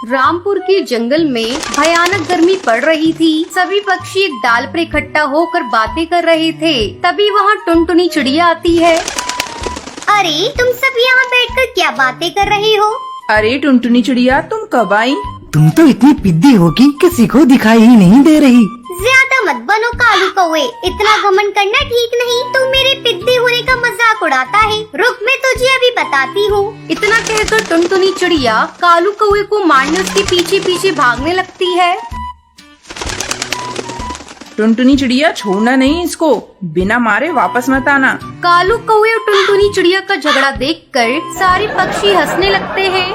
रामपुर के जंगल में भयानक गर्मी पड़ रही थी। सभी पक्षी एक डाल पर इकट्ठा होकर बातें कर रहे थे। तभी वहाँ टुनटुनी चिड़िया आती है। अरे तुम सब यहाँ बैठकर क्या बातें कर रहे हो? अरे टुनटुनी चिड़िया, तुम कब आई? तुम तो इतनी पिद्दी हो कि किसी को दिखाई ही नहीं दे रही। ज्यादा मत बनो कालू कौवे, इतना घमंड करना ठीक नहीं। तू मेरे पिद्दी होने का मजाक उड़ाता है। रुक, मैं तुझे अभी बताती हूँ। इतना कहकर टुनटुनी चिड़िया कालू कौवे को मारने उसके पीछे पीछे भागने लगती है। टुनटुनी चिड़िया, छोड़ना नहीं इसको, बिना मारे वापस मत आना। कालू कौवे और टुनटुनी चिड़िया का झगड़ा देखकर सारे पक्षी हंसने लगते हैं।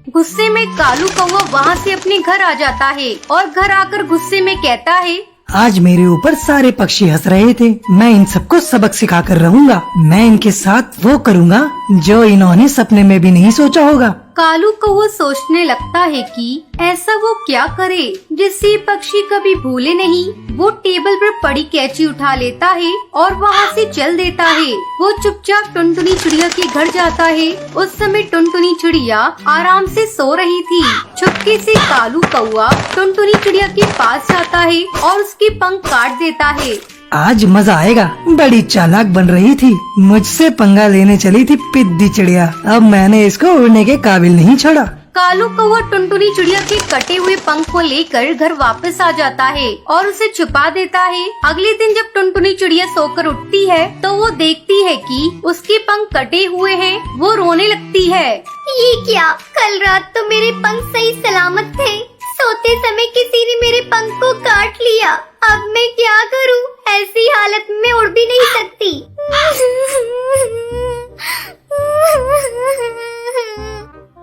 गुस्से में कालू कौवा वहाँ से अपने घर आ जाता है और घर आकर गुस्से में कहता है, आज मेरे ऊपर सारे पक्षी हंस रहे थे। मैं इन सबको सबक सिखा कर रहूंगा। मैं इनके साथ वो करूंगा जो इन्होंने सपने में भी नहीं सोचा होगा। कालू कौवा सोचने लगता है कि ऐसा वो क्या करे जिससे पक्षी कभी भूले नहीं। वो टेबल पर पड़ी कैंची उठा लेता है और वहाँ से चल देता है। वो चुपचाप टुनटुनी चिड़िया के घर जाता है। उस समय टुनटुनी चिड़िया आराम से सो रही थी। चुपके से कालू कौवा टुनटुनी चिड़िया के पास जाता है और उसके पंख काट देता है। आज मजा आएगा। बड़ी चालाक बन रही थी, मुझसे पंगा लेने चली थी पिद्दी चिड़िया। अब मैंने इसको उड़ने के काबिल नहीं छोड़ा। कालू कौवा टुनटुनी चिड़िया के कटे हुए पंख को लेकर घर वापस आ जाता है और उसे छुपा देता है। अगले दिन जब टुनटुनी चिड़िया सोकर उठती है तो वो देखती है कि उसके पंख कटे हुए हैं। वो रोने लगती है। ये क्या? कल रात तो मेरे पंख सही सलामत थे। सोते समय किसी ने मेरे पंख को काट लिया। अब मैं क्या करूं? ऐसी हालत में उड़ भी नहीं सकती।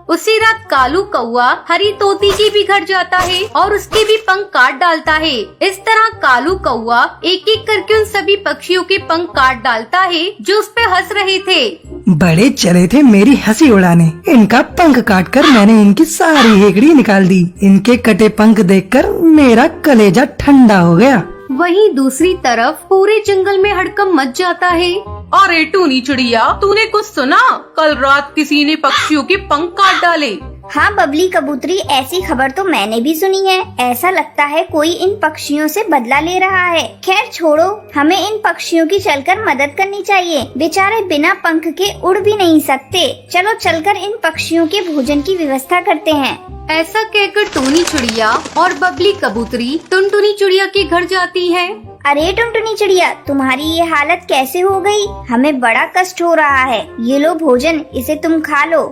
उसी रात कालू कौवा हरी तोती के भी घर जाता है और उसके भी पंख काट डालता है। इस तरह कालू कौवा एक एक करके उन सभी पक्षियों के पंख काट डालता है जो उस पे हंस रहे थे। बड़े चले थे मेरी हंसी उड़ाने। इनका पंख काटकर मैंने इनकी सारी हेकड़ी निकाल दी। इनके कटे पंख देखकर मेरा कलेजा ठंडा हो गया। वहीं दूसरी तरफ पूरे जंगल में हड़कंप मच जाता है। अरे टूनी चिड़िया, तूने कुछ सुना? कल रात किसी ने पक्षियों के पंख काट डाले। हाँ बबली कबूतरी, ऐसी खबर तो मैंने भी सुनी है। ऐसा लगता है कोई इन पक्षियों से बदला ले रहा है। खैर छोड़ो, हमें इन पक्षियों की चलकर मदद करनी चाहिए। बेचारे बिना पंख के उड़ भी नहीं सकते। चलो चलकर इन पक्षियों के भोजन की व्यवस्था करते हैं। ऐसा कहकर टूनी चिड़िया और बबली कबूतरी टुनटुनी चिड़िया के घर जाती है। अरे टुनटुनी चिड़िया, तुम्हारी ये हालत कैसे हो गई? हमें बड़ा कष्ट हो रहा है। ये लो भोजन, इसे तुम खा लो।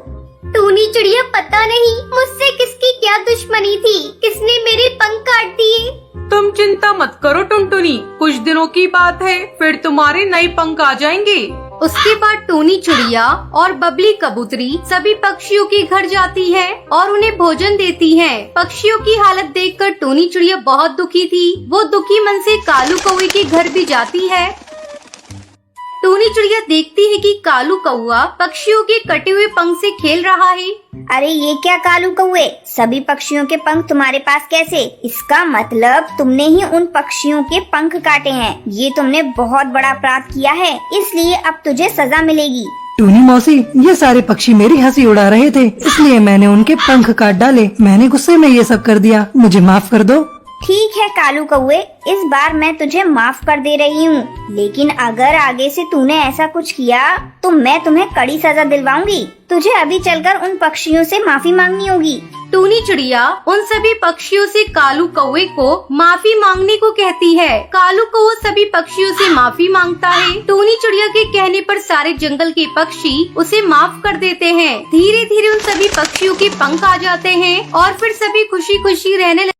टूनी चिड़िया, पता नहीं मुझसे किसकी क्या दुश्मनी थी, किसने मेरे पंख काट दिए। तुम चिंता मत करो टुनटुनी, कुछ दिनों की बात है, फिर तुम्हारे नए पंख आ जाएंगे। उसके बाद टूनी चिड़िया और बबली कबूतरी सभी पक्षियों के घर जाती है और उन्हें भोजन देती है। पक्षियों की हालत देखकर टूनी चिड़िया बहुत दुखी थी। वो दुखी मन से कालू कौवे के घर भी जाती है। टूनी चिड़िया देखती है कि कालू कौवा पक्षियों के कटे हुए पंख से खेल रहा है। अरे ये क्या कालू कौवे, सभी पक्षियों के पंख तुम्हारे पास कैसे? इसका मतलब तुमने ही उन पक्षियों के पंख काटे हैं। ये तुमने बहुत बड़ा अपराध किया है, इसलिए अब तुझे सजा मिलेगी। टूनी मौसी, ये सारे पक्षी मेरी हंसी उड़ा रहे थे, इसलिए मैंने उनके पंख काट डाले। मैंने गुस्से में ये सब कर दिया, मुझे माफ कर दो। ठीक है कालू कौवे, इस बार मैं तुझे माफ कर दे रही हूँ, लेकिन अगर आगे से तूने ऐसा कुछ किया तो मैं तुम्हें कड़ी सजा दिलवाऊंगी। तुझे अभी चलकर उन पक्षियों से माफी मांगनी होगी। टूनी चिड़िया उन सभी पक्षियों से कालू कौवे को माफी मांगने को कहती है। कालू कौवा सभी पक्षियों से माफी मांगता है। टूनी चिड़िया के कहने पर सारे जंगल के पक्षी उसे माफ कर देते हैं। धीरे धीरे उन सभी पक्षियों के पंख आ जाते हैं और फिर सभी खुशी खुशी रहने